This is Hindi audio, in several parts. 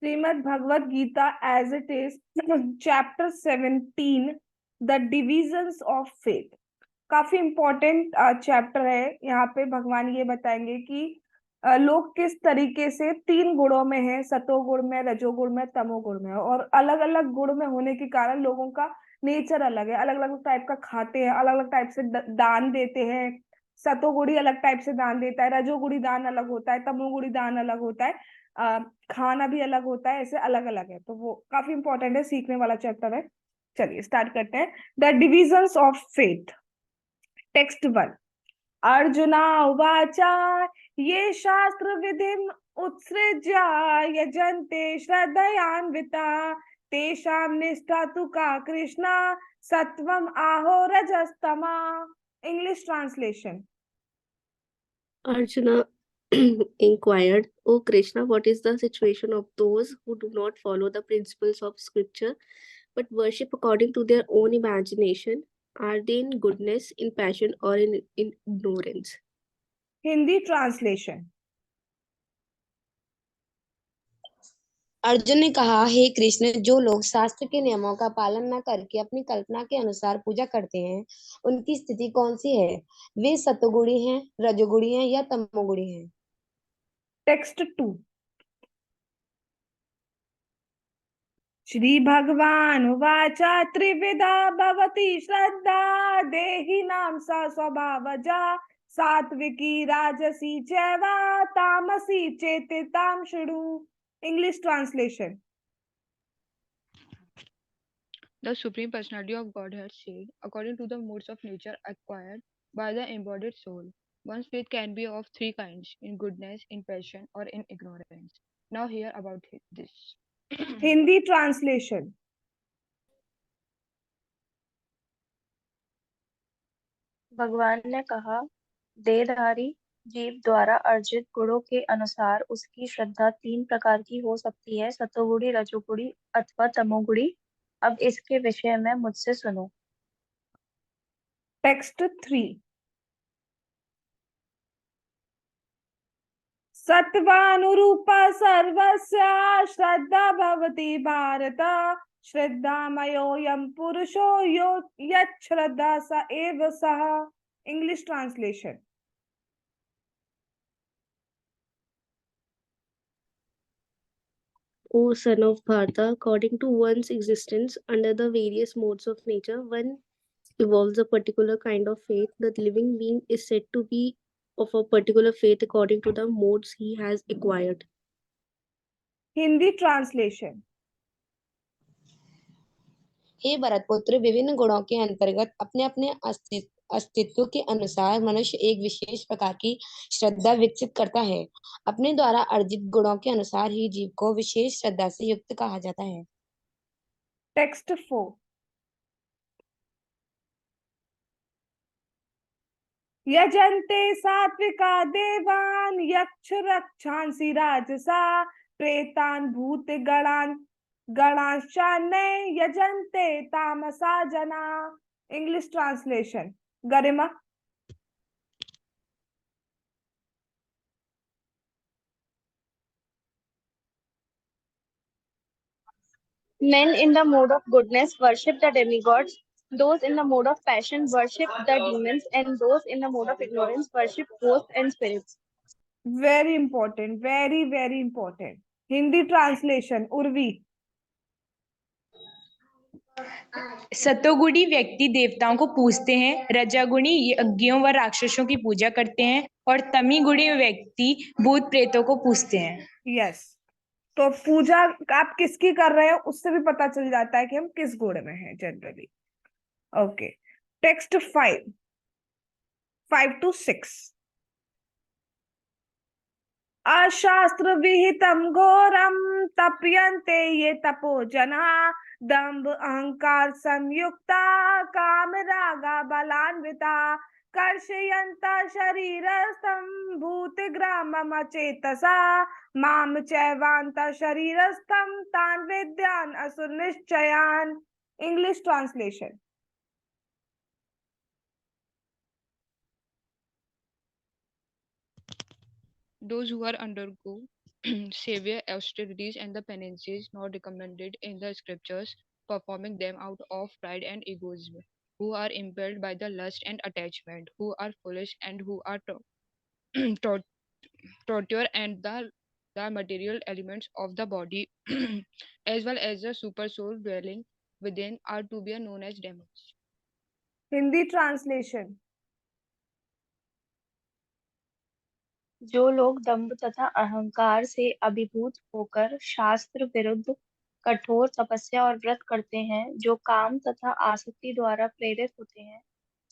Shrimad Bhagavad Gita as it is, chapter 17, the divisions of faith. काफी इंपॉर्टेंट चैप्टर है। यहाँ पे भगवान ये बताएंगे कि लोग किस तरीके से तीन गुणों में हैं, सतोगुण में, रजोगुण में, तमोगुण में, और अलग अलग गुण में होने के कारण लोगों का नेचर अलग है। अलग अलग टाइप का खाते हैं, अलग अलग टाइप से दान देते हैं। सतोगुणी अलग टाइप से दान देता है, रजोगुणी दान अलग होता है, तमोगुणी दान अलग होता है, अ, खाना भी अलग होता है। ऐसे अलग अलग है, तो वो काफी इंपॉर्टेंट है, सीखने वाला चैप्टर है। चलिए स्टार्ट करते हैं। The divisions of faith. Text 1। Arjuna उवाच, ये शास्त्र विधिम उत्सृज्य यजन्ते श्रद्धयान्विता तेषां निष्ठा तु का कृष्णा सत्वम आहो रजस्तमा। English translation. Arjuna inquired, O Krishna, what is the situation of those who do not follow the principles of scripture but worship according to their own imagination? Are they in goodness, in passion, or in ignorance? Hindi translation. Arjun ने कहा, हे कृष्ण, जो लोग शास्त्र के नियमों का पालन न करके अपनी कल्पना के अनुसार पूजा करते हैं, उनकी स्थिति कौन सी है? वे सतोगुणी हैं, रजोगुणी हैं या तमोगुणी हैं? टेक्स्ट 2। श्री भगवान उवाच, त्रिविधा भवति श्रद्धा देहिनां सा स्वभावजा सात्विकी राजसी चैव तामसी चेति ताम शृणु। English translation. The Supreme Personality of Godhead said, according to the modes of nature acquired by the embodied soul, one's faith can be of three kinds: in goodness, in passion, or in ignorance. Now hear about this. Hindi translation. भगवान ने कहा, देहधारी जीव द्वारा अर्जित गुणों के अनुसार उसकी श्रद्धा तीन प्रकार की हो सकती है: सतोगुणी, रजोगुणी अथवा तमोगुणी। अब इसके विषय में मुझसे सुनो। टेक्स्ट 3। सत्वानुरूपा सर्वस्य श्रद्धा भवति भारत श्रद्धामयोऽयं पुरुषो यो यच्छ्रद्धा स एव सः। English translation. O son of Bharata, according to one's existence under the various modes of nature, one evolves a particular kind of faith. The living being is said to be of a particular faith according to the modes he has acquired. Hindi translation. हे भरतपुत्र, विभिन्न गुणों के अंतर्गत अपने अपने अस्तित्व के अनुसार मनुष्य एक विशेष प्रकार की श्रद्धा विकसित करता है। अपने द्वारा अर्जित गुणों के अनुसार ही जीव को विशेष श्रद्धा से युक्त कहा जाता है। टेक्स्ट 4। यजन्ते सात्विका देवान् यक्ष रक्षांसि राजसा प्रेतान् भूत गणांश्चान्ये यजन्ते तामसा जना। English translation. Garima. Men in the mode of goodness worship the demigods, those in the mode of passion worship the demons, and those in the mode of ignorance worship ghosts and spirits. Very important, very very important. Hindi translation. उर्वी। सतोगुणी व्यक्ति देवताओं को पूजते हैं, रजोगुणी यज्ञों व राक्षसों की पूजा करते हैं, और तमीगुणी व्यक्ति भूत प्रेतों को पूजते हैं। यस। तो पूजा आप किसकी कर रहे हो उससे भी पता चल जाता है कि हम किस गुण में हैं जनरली। ओके। Text 5 to 6। अशास्त्र विहितम घोरम तप्यन्ते ये तपो जना दंभ अहंकार संयुक्ता काम रागा बलान्विता कर्षयन्ता शरीरस्थं भूतग्राममचेतसा माम चैवान्ता शरीरस्थं तान् विद्यान् असुरनिश्चयान्। English translation. Those who are undergo severe austerities and the penances not recommended in the scriptures, performing them out of pride and egoism, who are impelled by the lust and attachment, who are foolish and who are to- torture and the material elements of the body, as well as the super soul dwelling within, are to be known as demons. Hindi translation. जो लोग दंभ तथा अहंकार से अभिभूत होकर शास्त्र विरुद्ध कठोर तपस्या और व्रत करते हैं, जो काम तथा आसक्ति द्वारा प्रेरित होते हैं,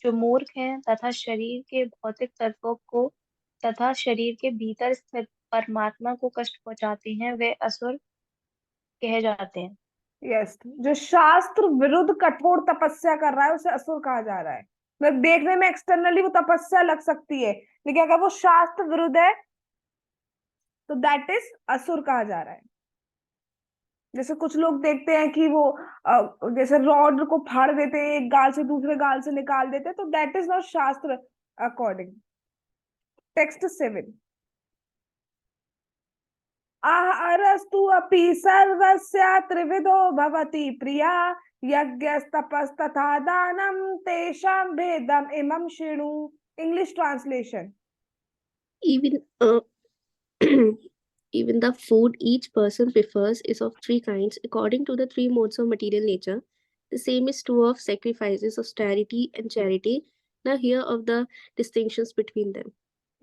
जो मूर्ख हैं तथा शरीर के भौतिक तत्वों को तथा शरीर के भीतर स्थित परमात्मा को कष्ट पहुंचाते हैं, वे असुर कहे जाते हैं। यस, जो शास्त्र विरुद्ध कठोर तपस्या कर रहा है उसे असुर कहा जा रहा है। मतलब देखने में एक्सटर्नली वो तपस्या लग सकती है, लेकिन अगर वो शास्त्र विरुद्ध है तो दैट इज असुर कहा जा रहा है। जैसे कुछ लोग देखते हैं कि वो जैसे रॉड को फाड़ देते हैं, एक गाल से दूसरे गाल से निकाल देते हैं, तो दैट इज नॉट शास्त्र अकॉर्डिंग। टेक्स्ट 7। आहारस्तु अपि सर्वस्य त्रिविधो भवति प्रिया यज्ञस्तपस्तथा दानं तेषां भेदम् इमं शृणु। English translation. Even even the food each person prefers is of three kinds according to the three modes of material nature. The same is true of sacrifices, austerity, and charity. Now, here of the distinctions between them.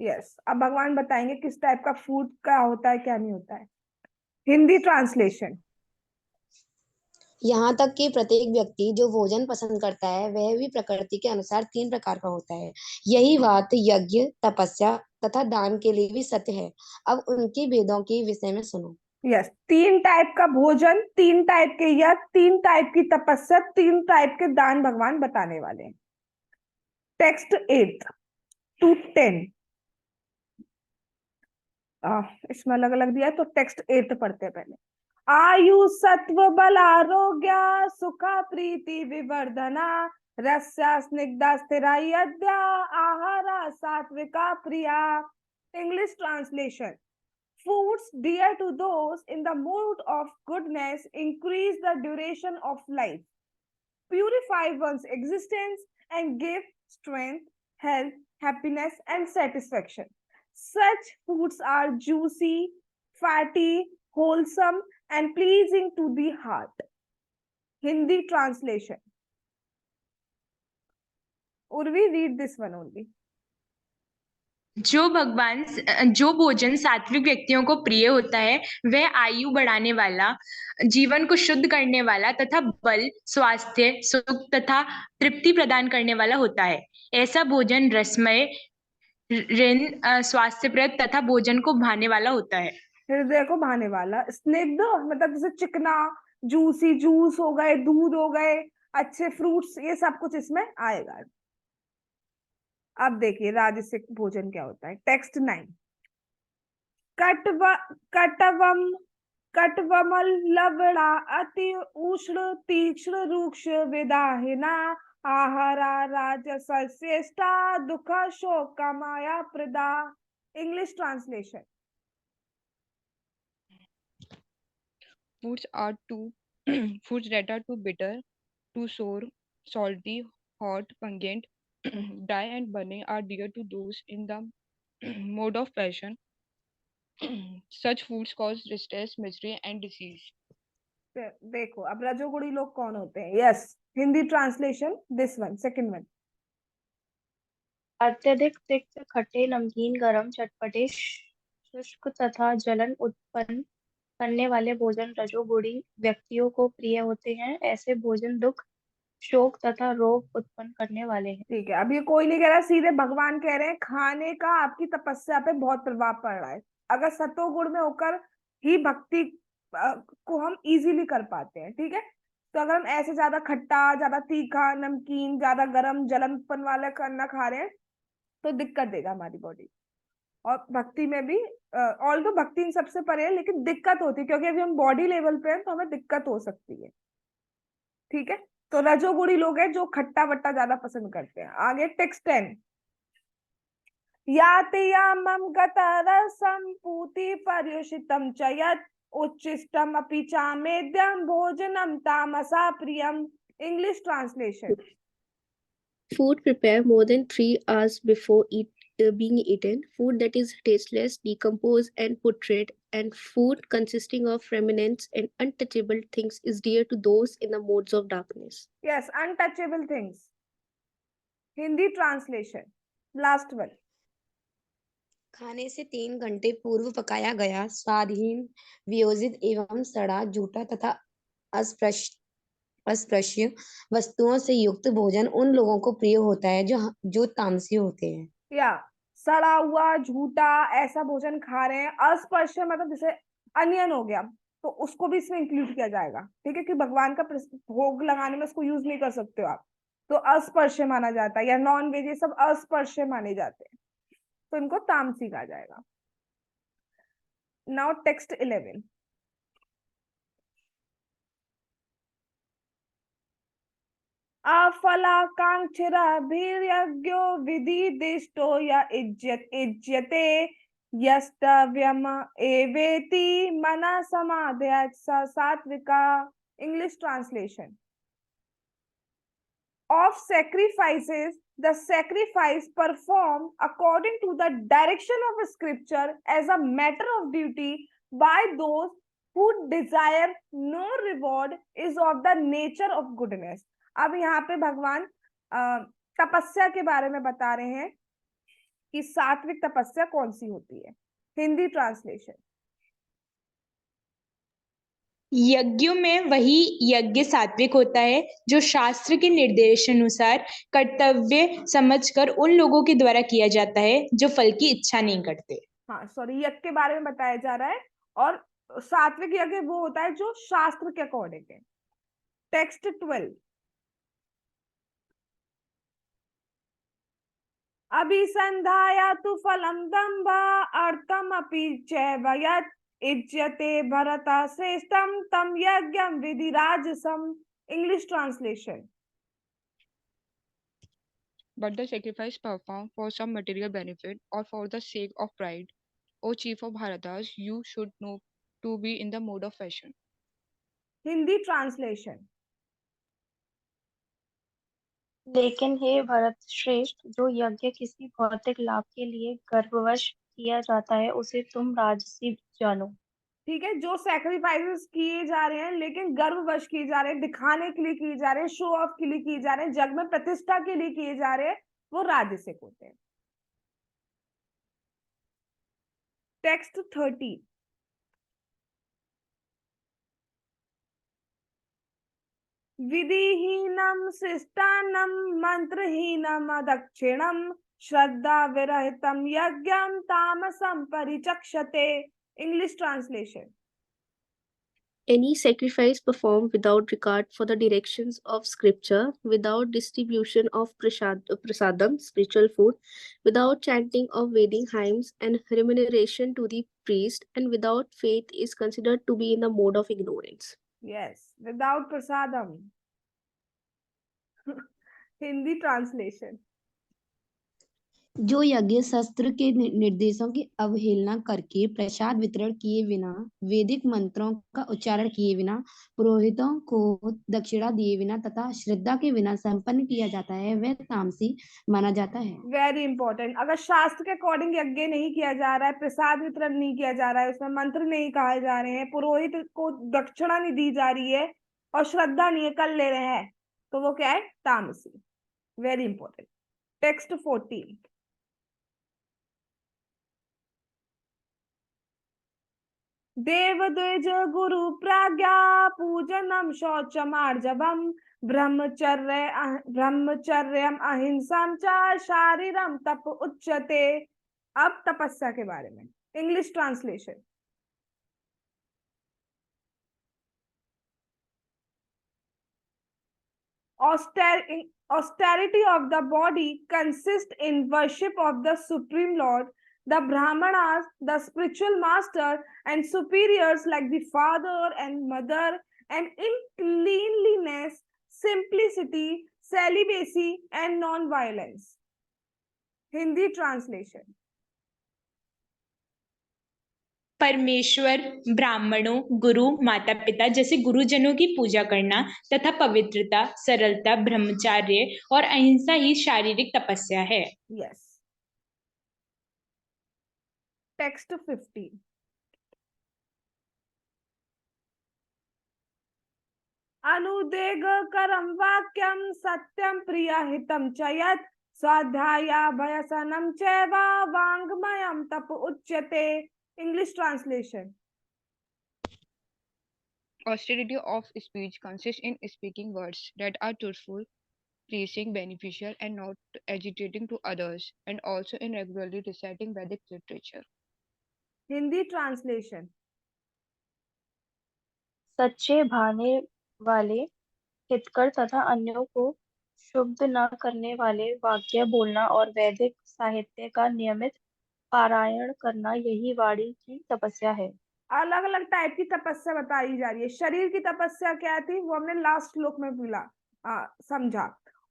Yes, अब भगवान बताएंगे किस टाइप का फूड क्या होता है, क्या नहीं होता है। हिंदी ट्रांसलेशन। यहाँ तक कि प्रत्येक व्यक्ति जो भोजन पसंद करता है वह भी प्रकृति के अनुसार तीन प्रकार का होता है। यही बात यज्ञ, तपस्या तथा दान के लिए भी सत्य है। अब उनके भेदों के विषय में सुनो। यस, तीन टाइप का भोजन, तीन टाइप के यज्ञ, तीन टाइप की तपस्या, तीन टाइप के दान भगवान बताने वाले हैं। Text 8 to 10। इसमें अलग अलग दिया है, तो टेक्स्ट 8 पढ़ते हैं पहले। आयु सत्व बल आरोग्य सुख प्रीति विवर्धना रस्या स्निग्धा स्थिरा यद्या आहारा सात्विका प्रिया। English translation. Foods dear to those in the mood of goodness increase the duration of life, purify one's existence, and give strength, health, happiness, and satisfaction. Such foods are juicy, fatty, wholesome, and pleasing to the heart. Hindi translation. Urvi, read this one only. जो भोजन सात्विक व्यक्तियों को प्रिय होता है वह आयु बढ़ाने वाला, जीवन को शुद्ध करने वाला तथा बल, स्वास्थ्य, सुख तथा तृप्ति प्रदान करने वाला होता है। ऐसा भोजन रसमय, ऋण, स्वास्थ्यप्रद तथा भोजन को भाने वाला होता है। हृदय को भाने वाला। स्निग्ध मतलब जैसे चिकना, जूसी, जूस हो गए, दूध हो गए, अच्छे फ्रूट्स, ये सब कुछ इसमें आएगा। अब देखिए राजसिक भोजन क्या होता है। टेक्स्ट 9। कटवम कटवमल लवड़ा अति उष्ण तीक्ष्ण रूक्ष विदाहिना आहारा राजसस्येष्टा दुख शोक माया प्रदा। English translation. Foods are too foods that are too bitter, too sour, salty, hot, pungent, dry, and burning are dear to those in the mode of passion. Such foods cause distress, misery, and disease. देखो अब रजोगुणी लोग कौन होते हैं। Yes, Hindi translation this one, second one. अत्यधिक तिक्त, खट्टे, नमकीन, गरम, चटपटे, शुष्क तथा जलन उत्पन्न करने वाले भोजन रजोगुणी व्यक्तियों को प्रिय होते हैं। ऐसे भोजन दुख, शोक तथा रोग उत्पन्न करने वाले हैं। ठीक है, अब ये कोई नहीं कह रहा, सीधे भगवान कह रहे हैं खाने का आपकी तपस्या पे बहुत प्रभाव पड़ रहा है। अगर सतोगुण में होकर ही भक्ति को हम इजीली कर पाते हैं। ठीक है, तो अगर हम ऐसे ज्यादा खट्टा, ज्यादा तीखा, नमकीन, ज्यादा गरम, जलन उत्पन्न वाला खाना खा रहे हैं तो दिक्कत देगा हमारी बॉडी। और भक्ति में भी ऑल तो भक्ति इन सबसे परे है, लेकिन दिक्कत होती है क्योंकि अभी हम बॉडी लेवल पे हैं तो हमें दिक्कत हो सकती है। ठीक है, तो रजोगुणी लोग हैं जो खट्टा वट्टा ज्यादा पसंद करते हैं। आगे टेक्स्ट 10। याति यामं गतरसं भूति पर्युषितम च यत् उच्चिष्टम अपि चामेद्यम भोजनम तामसा प्रियम. English translation. Food prepared more than 3 hours before being eaten, food that is tasteless, decomposed, and putrid, and food consisting of remnants and untouchable things is dear to those in the modes of darkness. Yes, untouchable things. Hindi translation. Last one. खाने से 3 घंटे पूर्व पकाया गया स्वादहीन वियोजित एवं सड़ा झूठा तथा अस्पृश्य वस्तुओं से युक्त भोजन उन लोगों को प्रिय होता है जो तामसी होते हैं. या सड़ा हुआ झूठा ऐसा भोजन खा रहे हैं. अस्पर्श मतलब जैसे अनियन हो गया, तो उसको भी इसमें इंक्लूड किया जाएगा. ठीक है, कि भगवान का भोग लगाने में इसको यूज नहीं कर सकते हो आप, तो अस्पर्श माना जाता है. या नॉन वेज, ये सब अस्पर्श माने जाते हैं, तो इनको तामसी कहा जाएगा. Now text 11. अफलाकांक्षिरभिर्यज्ञो विधिदिष्टो य इज्यते यस्तव्यम एवेति मनः समाधयत् स सात्विका. English translation. Of sacrifices, the sacrifice performed according to the direction of scripture as a matter of duty by those who desire no reward is of the nature of goodness. अब यहाँ पे भगवान तपस्या के बारे में बता रहे हैं कि सात्विक तपस्या कौन सी होती है. हिंदी ट्रांसलेशन. यज्ञों में वही यज्ञ सात्विक होता है जो शास्त्र के निर्देशानुसार कर्तव्य समझकर उन लोगों के द्वारा किया जाता है जो फल की इच्छा नहीं करते. हाँ, सॉरी, यज्ञ के बारे में बताया जा रहा है, और सात्विक यज्ञ वो होता है जो शास्त्र के अकॉर्डिंग है. टेक्स्ट 12. अभिसंधाया तु फलम दंभ अर्थम अपि चैव यत् इज्यते भरत श्रेष्ठम तम यज्ञम विधिराजसम. English translation. But the sacrifice performed for some material benefit or for the sake of pride, O chief of Bharatas, you should know to be in the mode of fashion. Hindi translation. लेकिन हे भरत श्रेष्ठ, जो यज्ञ किसी भौतिक लाभ के लिए गर्ववश किया जाता है उसे तुम राजसी जानो. ठीक है, जो सैक्रिफाइसेस किए जा रहे हैं लेकिन गर्ववश किए जा रहे हैं, दिखाने के लिए किए जा रहे हैं, शो ऑफ के लिए किए जा रहे हैं, जग में प्रतिष्ठा के लिए किए जा रहे हैं, वो राजसिक होते हैं. टेक्स्ट 13. विधिहीनम शिष्टान्नम मंत्रहीनम दक्षिणम श्रद्धा विरहितम यज्ञम तामसम परिचक्षते. English translation. Any sacrifice performed without regard for the directions of scripture, without distribution of prasadam, spiritual food, without chanting of Vedic hymns and remuneration to the priest, and without faith is considered to be in the mode of ignorance. Yes, without prasadam. Hindi translation. जो यज्ञ शास्त्र के निर्देशों की अवहेलना करके प्रसाद वितरण किए बिना, वैदिक मंत्रों का उच्चारण किए बिना, पुरोहितों को दक्षिणा दिए बिना तथा श्रद्धा के बिना संपन्न किया जाता है, वह तामसी माना जाता है. Very important. अगर शास्त्र के अकॉर्डिंग यज्ञ नहीं किया जा रहा है, प्रसाद वितरण नहीं किया जा रहा है, उसमें मंत्र नहीं कहे जा रहे हैं, पुरोहित को दक्षिणा नहीं दी जा रही है, और श्रद्धा नहीं कर ले रहे हैं, तो वो क्या है? तामसी. Very important. टेक्स्ट 14. देव द्विज गुरु प्राज्ञा पूजनम शौचमार्जवम ब्रह्मचर्यम अहिंसम च शारीरम तप उच्यते. अब तपस्या के बारे में. English translation. Austerity of the body consists in worship of the Supreme Lord. The Brahmanas, the spiritual master and superiors like the father and mother, and in cleanliness, simplicity, celibacy and non-violence. Hindi translation. परमेश्वर, ब्राह्मणों, गुरु, माता पिता जैसे गुरुजनों की पूजा करना तथा पवित्रता, सरलता, ब्रह्मचर्य और अहिंसा ही शारीरिक तपस्या है। Yes. Text 15. अनुदेगकरं वाक्यं सत्यं प्रियहितं च यत् स्वाध्यायाभ्यसनं चैव वाङ्मयं तप उच्यते. English translation. Austerity of speech consists in speaking words that are truthful, pleasing, beneficial, and not agitating to others, and also in regularly reciting Vedic literature. Hindi translation. सच्चे भाने वाले, हितकर तथा अन्यों को क्षुब्ध न करने वाले वाक्य बोलना और वैदिक साहित्य का नियमित पारायण करना, यही वाणी की तपस्या है। अलग अलग टाइप की तपस्या बताई जा रही है। शरीर की तपस्या क्या थी वो हमने लास्ट श्लोक में समझा।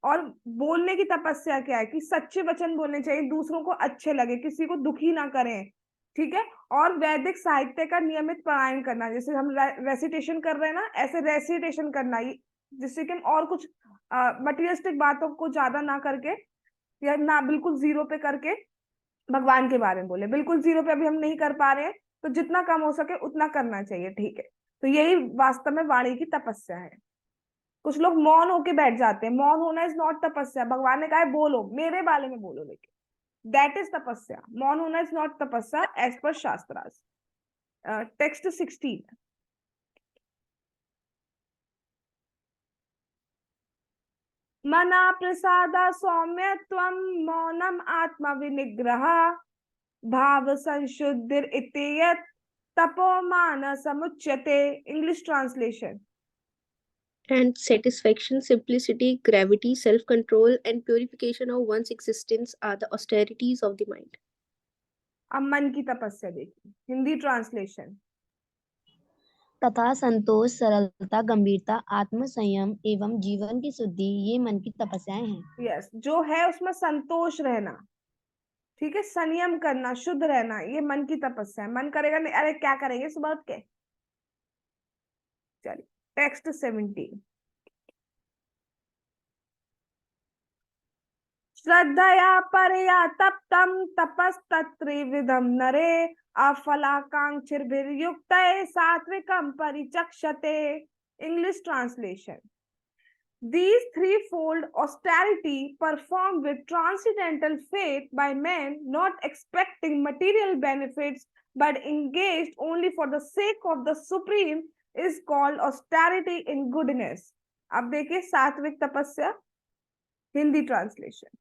और बोलने की तपस्या क्या है कि सच्चे वचन बोलने चाहिए, दूसरों को अच्छे लगे, किसी को दुखी ना करें, ठीक है। और वैदिक साहित्य का नियमित पारायण करना, जैसे हम रेसिटेशन कर रहे हैं ना, ऐसे रेसिटेशन करना, जिससे कि हम और कुछ मटीरियलिस्टिक बातों को ज्यादा ना करके या ना बिल्कुल जीरो पे करके भगवान के बारे में बोले। बिल्कुल जीरो पे अभी हम नहीं कर पा रहे हैं, तो जितना कम हो सके उतना करना चाहिए, ठीक है। तो यही वास्तव में वाणी की तपस्या है। कुछ लोग मौन होके बैठ जाते हैं, मौन होना इज नॉट तपस्या। भगवान ने कहा है बोलो, मेरे बारे में बोलो, लेकिन दैट इज तपस्या। मौन होना इज नॉट तपस्या एज पर शास्त्रास। टेक्स्ट 16। मना प्रसादा सौम्यत्वं मौनम आत्मा विनिग्रह भाव संशुद्धिर इत्येयत् तपोमान समुच्यते. English translation. And satisfaction, simplicity, gravity, self-control, and purification of one's existence are the austerities of the mind. अब मन की तपस्या देखिए, हिंदी ट्रांसलेशन। तथा संतोष, सरलता, गंभीरता, आत्म संयम एवं जीवन की शुद्धि, ये मन की तपस्याएं हैं। यस, जो है उसमें संतोष रहना, ठीक है, संयम करना, शुद्ध रहना, ये मन की तपस्या है। मन करेगा नहीं, अरे क्या करेंगे सुबह उठ के। चलिए टेक्स्ट 17। श्रद्धया परया तप्तं तपस्तत्त्रिविधं नरे अफलाकांक्षिभिर्युक्तये सात्विकं परिचक्षते. English translation. These threefold austerity performed with transcendental faith by men not expecting material benefits but engaged only for the sake of the supreme is called austerity in goodness. अब देखिए सात्विक तपस्या, हिंदी ट्रांसलेशन।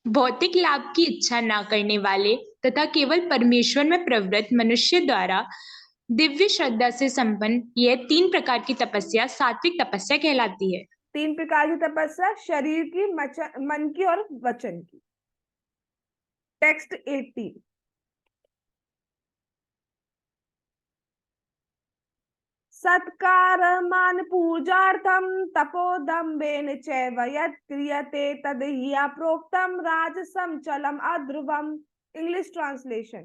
भौतिक लाभ की इच्छा न करने वाले तथा केवल परमेश्वर में प्रवृत्त मनुष्य द्वारा दिव्य श्रद्धा से संपन्न यह 3 प्रकार की तपस्या सात्विक तपस्या कहलाती है। 3 प्रकार की तपस्या, शरीर की, मन की और वचन की। टेक्स्ट 18। सत्कार मान पूजार्थम तपोदम्बेन चैव यत् क्रियते तद हि प्रोक्तम राजसम चलम अध्रुवम. English translation.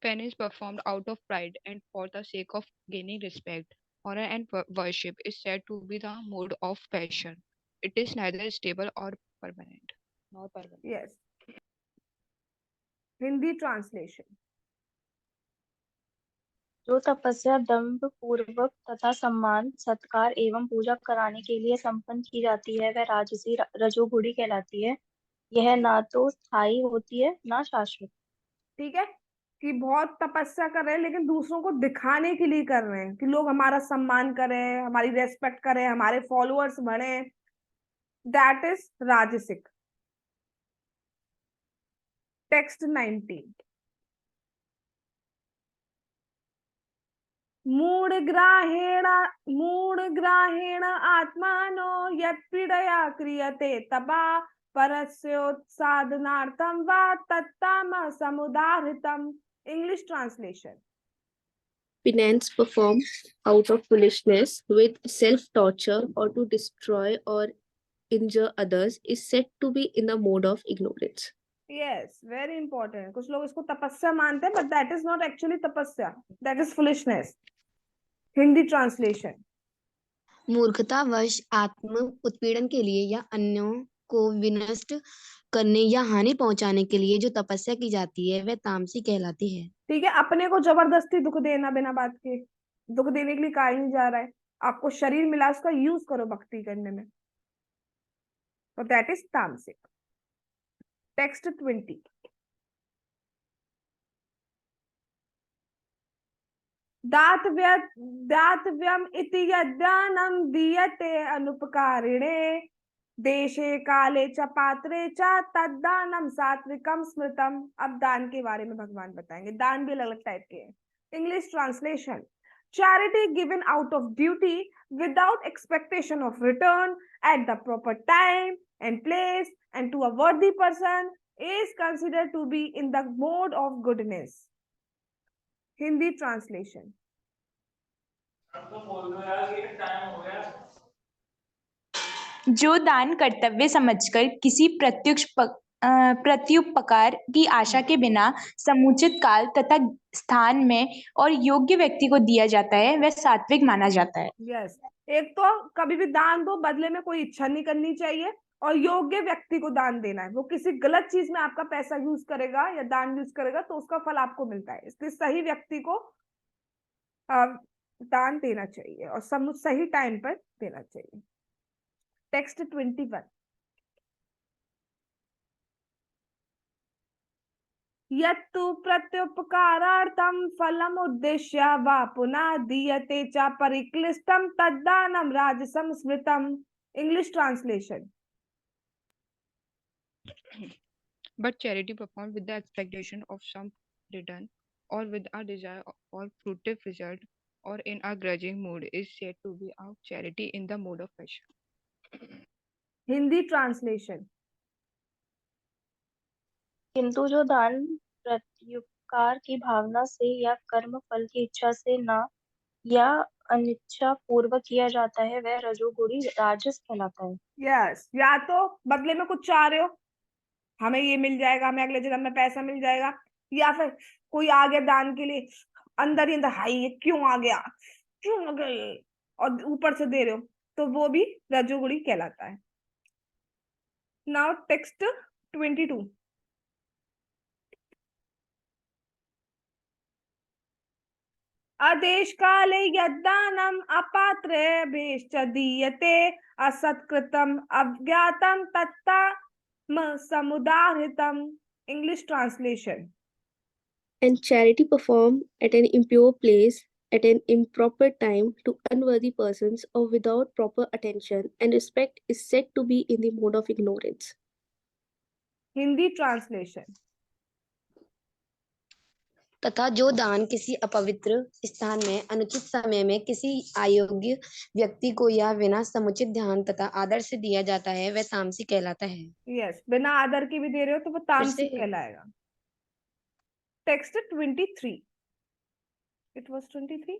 Penance performed out of pride and for the sake of gaining respect, honor, and worship is said to be the mode of passion. It is neither stable or permanent. Nor permanent. Yes. Hindi translation. जो तपस्या दंभ पूर्वक तथा सम्मान, सत्कार एवं पूजा कराने के लिए संपन्न की जाती है, वह राजसी रजोगुणी कहलाती है। यह ना तो स्थायी होती है ना शाश्वत। ठीक है, कि बहुत तपस्या कर रहे हैं लेकिन दूसरों को दिखाने के लिए कर रहे हैं कि लोग हमारा सम्मान करें, हमारी रेस्पेक्ट करें, हमारे फॉलोअर्स बढ़े। दैट इज राजसिक. टेक्स्ट 19। मूढ़ग्राहेण आत्मानो यत्पीडया क्रियते तपा परस्योत्साधनार्थं वा तत्तामः समुदाहृतम्. English translation. Penance performed out of foolishness, with self-torture, or to destroy or injure others is said to be in the mode of ignorance. Yes, very important. कुछ लोग इसको तपस्या मानते हैं, but that is not actually तपस्या, that is foolishness. Hindi translation. मूर्खतावश आत्म उत्पीड़न के लिए या अन्यों को विनष्ट करने या हानि पहुंचाने के लिए जो तपस्या की जाती है वह तामसी कहलाती है। ठीक है, अपने को जबरदस्ती दुख देना बिना बात के, दुख देने के लिए कहा ही नहीं जा रहा है, आपको शरीर मिला, उसका यूज करो भक्ति करने में, तो दैट इज तामसिक। टेक्स्ट 20। दातव्यम इति यद्दानं दीयते अनुपकारिणे देशे काले च पात्रे च तद्दानम सात्विकम स्मृतम। अब दान के बारे में भगवान बताएंगे, दान भी अलग अलग टाइप के हैं। English translation. Charity given out of duty without expectation of return at the proper time and place and to a worthy person is considered to be in the mode of goodness. Hindi translation. जो दान कर्तव्य समझकर किसी प्रत्युपकार की आशा के बिना समुचित काल तथा स्थान में और योग्य व्यक्ति को दिया जाता है वह सात्विक माना जाता है। यस, एक तो कभी भी दान दो, बदले में कोई इच्छा नहीं करनी चाहिए, और योग्य व्यक्ति को दान देना है। वो किसी गलत चीज में आपका पैसा यूज करेगा या दान यूज करेगा तो उसका फल आपको मिलता है, इसलिए सही व्यक्ति को दान देना चाहिए और सही टाइम पर देना चाहिए। टेक्स्ट 21। यत्तु प्रत्युपकारार्थं फलम् उद्दिश्य वा पुनः दीयते च परिक्लिष्टं तद्दानं राजसं स्मृतम्। English translation. But charity performed with the expectation of some return or with a desire for fruitive result or in a grudging mood is said to be of charity in the mode of passion. Hindi translation. किंतु जो दान प्रत्युपकार की भावना से या कर्म फल की इच्छा से न या अनिच्छा पूर्वक किया जाता है वह रजोगुणी राजस कहलाता है। यस, या तो बदले में कुछ चाह रहे हो, हमें ये मिल जाएगा, हमें अगले जन्म में पैसा मिल जाएगा, या फिर कोई आ गया दान के लिए, अंदर ही अंदर हाई ये क्यों आ गया, क्यों आ गया ये, और ऊपर से दे रहे हो, तो वो भी रजोगुणी कहलाता है। Now text 22। आदेश काले यद्दानम अपात्रेभ्यश्च दीयते असत्कृतम अज्ञातम तत्तम समुदाहृतम। English translation. And charity performed at an impure place at an improper time to unworthy persons or without proper attention and respect is said to be in the mode of ignorance. Hindi translation. तथा जो दान किसी अपवित्र स्थान में अनुचित समय में किसी अयोग्य व्यक्ति को या बिना समुचित ध्यान तथा आदर से दिया जाता है वह तामसी कहलाता है। यस, बिना आदर के भी दे रहे हो तो वो तामसिक कहलाएगा। टेक्स्ट 23। It was 23।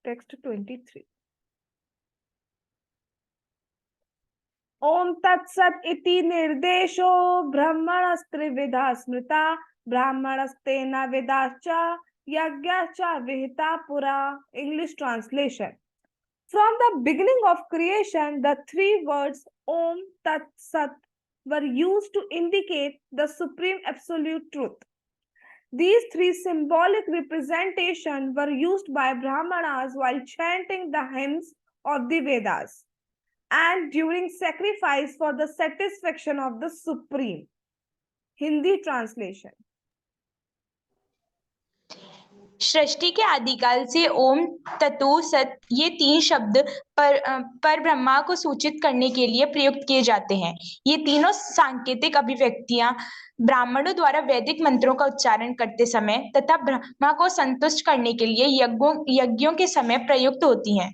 टेक्स्ट 23। ओम तत्सत इति निर्देशो ब्रह्मणस्त्रिविधा स्मृता ब्राह्मणस्तेन वेदाश्च यज्ञश्च विहिता पुरा। English translation. From the beginning of creation, the three words Om Tat Sat were used to indicate the supreme absolute truth. These three symbolic representations were used by Brahmanas while chanting the hymns of the Vedas and during sacrifice for the satisfaction of the Supreme. Hindi translation. सृष्टि के आदिकाल से ओम ततो सत ये तीन शब्द पर ब्रह्मा को सूचित करने के लिए प्रयुक्त किए जाते हैं। ये तीनों सांकेतिक अभिव्यक्तियां ब्राह्मणों द्वारा वैदिक मंत्रों का उच्चारण करते समय तथा ब्रह्मा को संतुष्ट करने के लिए यज्ञों के समय प्रयुक्त होती हैं।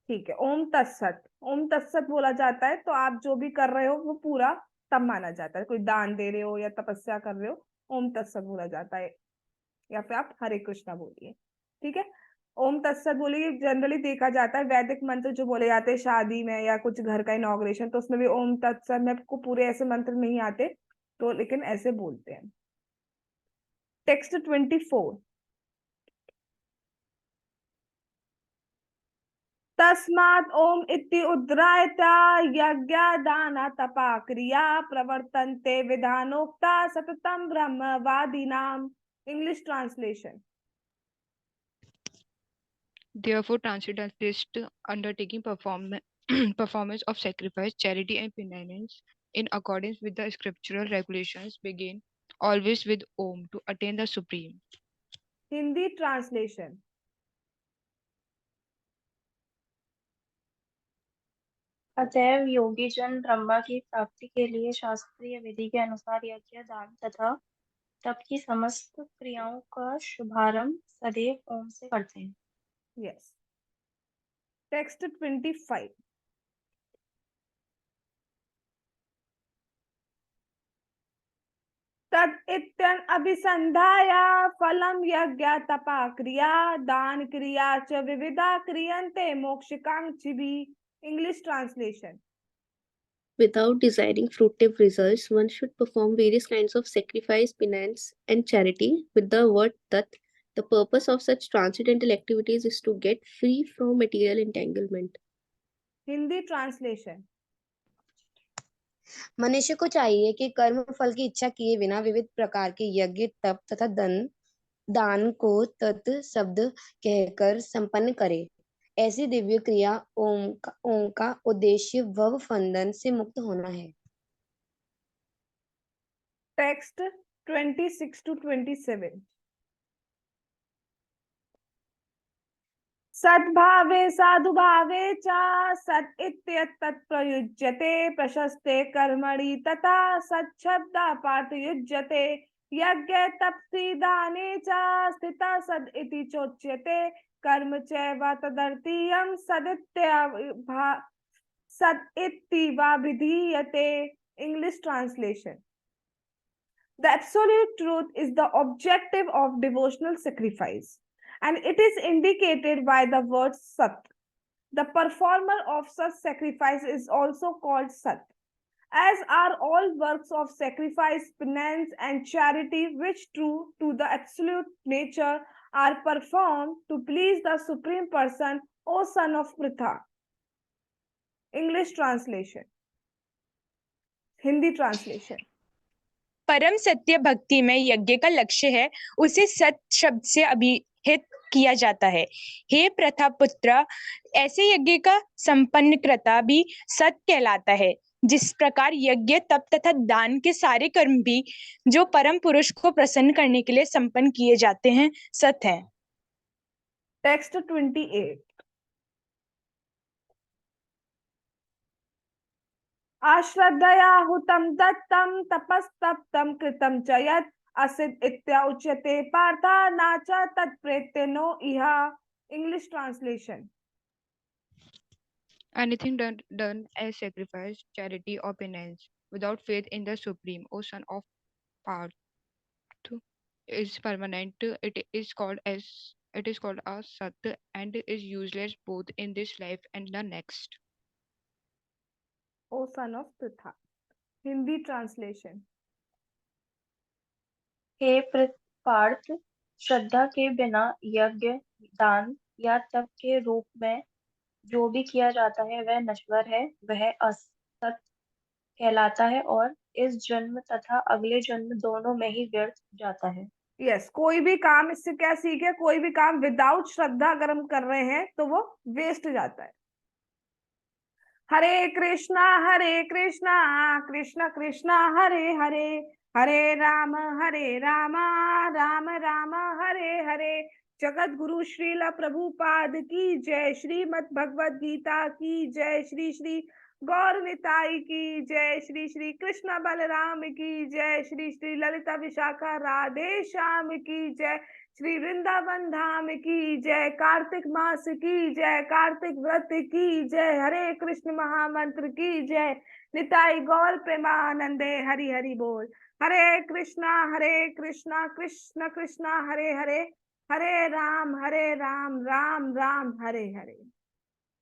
ठीक है, ओम तत्सत। ओम तत्सत बोला जाता है तो आप जो भी कर रहे हो वो पूरा तब माना जाता है। कोई दान दे रहे हो या तपस्या कर रहे हो, ओम तत्सत बोला जाता है, या फिर आप हरे कृष्णा बोलिए। ठीक है, ओम तत्सत बोलिए, जनरली देखा जाता है वैदिक मंत्र जो बोले जाते हैं शादी में या कुछ घर का इनॉग्रेशन, तो उसमें भी ओम तत्सत में को पूरे ऐसे मंत्र नहीं आते, तो लेकिन ऐसे बोलते हैं। टेक्स्ट 24। तस्मात् ओम इति उद्रायता यज्ञदान तपा क्रिया प्रवर्तन्ते विधानोक्ता सततम ब्रह्मवादिनाम। English translation. Therefore, transcendentalist undertaking performance of sacrifice, charity, and penance in accordance with the scriptural regulations begin always with Om to attain the supreme. Hindi translation. अतएव योगी जन ब्रह्मा की प्राप्ति के लिए शास्त्रीय विधि के अनुसार यज्ञ, दान तथा तप की समस्त क्रियाओं का शुभारंभ सदैव ओम से करते हैं। यस। टेक्स्ट 25। तद इत्यन अभिसंधाया फलम यज्ञ तपा क्रिया दान क्रिया च विविधा क्रियन्ते मोक्षकांक्षिभिः। English translation. Without desiring fruitive results, one should perform various kinds of sacrifice, penance, and charity with the word tat. The purpose of such transcendental activities is to get free from material entanglement. Hindi translation. मनुष्य को चाहिए कि कर्म फल की इच्छा किए बिना विविध प्रकार के यज्ञ, तप तथा दान को तत् शब्द कहकर संपन्न करे। ऐसी दिव्य क्रिया ओम का उद्देश्य भव बंधन से मुक्त होना है। Text 26 to 27। सद्भावे साधुभावे च सत् इत्येतत् प्रयुज्यते प्रशस्ते कर्मणि तथा सच्छब्दापात् युज्यते यज्ञे तपसि दाने च स्थितः सद् इति चोच्यते कर्म चैव तदर्थीयं सद् इत्यभिधीयते। English translation. The absolute truth is the objective of devotional sacrifice, and it is indicated by the word Sat. The performer of such sacrifice is also called Sat, as are all works of sacrifice, penance, and charity which, true to the absolute nature, are performed to please the Supreme Person, O son of Pritha. English translation. Hindi translation. परम सत्य भक्ति में यज्ञ का लक्ष्य है, उसे सत शब्द से अभिहित किया जाता है। हे प्रथा पुत्र, ऐसे यज्ञ का संपन्नकर्ता भी सत कहलाता है। जिस प्रकार यज्ञ, तप तथा दान के सारे कर्म भी जो परम पुरुष को प्रसन्न करने के लिए संपन्न किए जाते हैं, सत हैं। टेक्स्ट 28। अश्रद्धया हुतं दत्तं तपस्तप्तं कृतं च यत् असिद्ध इत्युच्यते पार्थ न च तत्प्रेत्य नो इह। English translation. Anything done as sacrifice, charity, or penance without faith in the Supreme, O son of Parthu, is permanent. It is called a Sat and is useless both in this life and the next. O son of Pritha. Hindi translation. हे पार्थ, श्रद्धा के बिना यज्ञ, दान या तप के रूप में जो भी किया जाता है वह नश्वर है, वह असत कहलाता है और इस जन्म तथा अगले जन्म दोनों में ही व्यर्थ जाता है। यस, कोई भी काम, इससे क्या सीखे, कोई भी काम विदाउट श्रद्धा अगर हम कर रहे हैं तो वो वेस्ट जाता है। हरे कृष्णा कृष्ण कृष्ण हरे हरे, हरे राम राम राम हरे हरे। जगत गुरु श्रील प्रभुपाद की जय। श्रीमद् भगवद गीता की जय। श्री श्री गौर निताई की जय। श्री श्री कृष्ण बलराम की जय। श्री श्री ललिता विशाखा राधे श्याम की जय। श्री वृंदावन धाम की जय। कार्तिक मास की जय। कार्तिक व्रत की जय। हरे कृष्ण महामंत्र की जय। निताई गौर प्रेमानंदे हरि हरि बोल। हरे कृष्णा कृष्ण कृष्ण हरे हरे, हरे राम राम राम हरे हरे।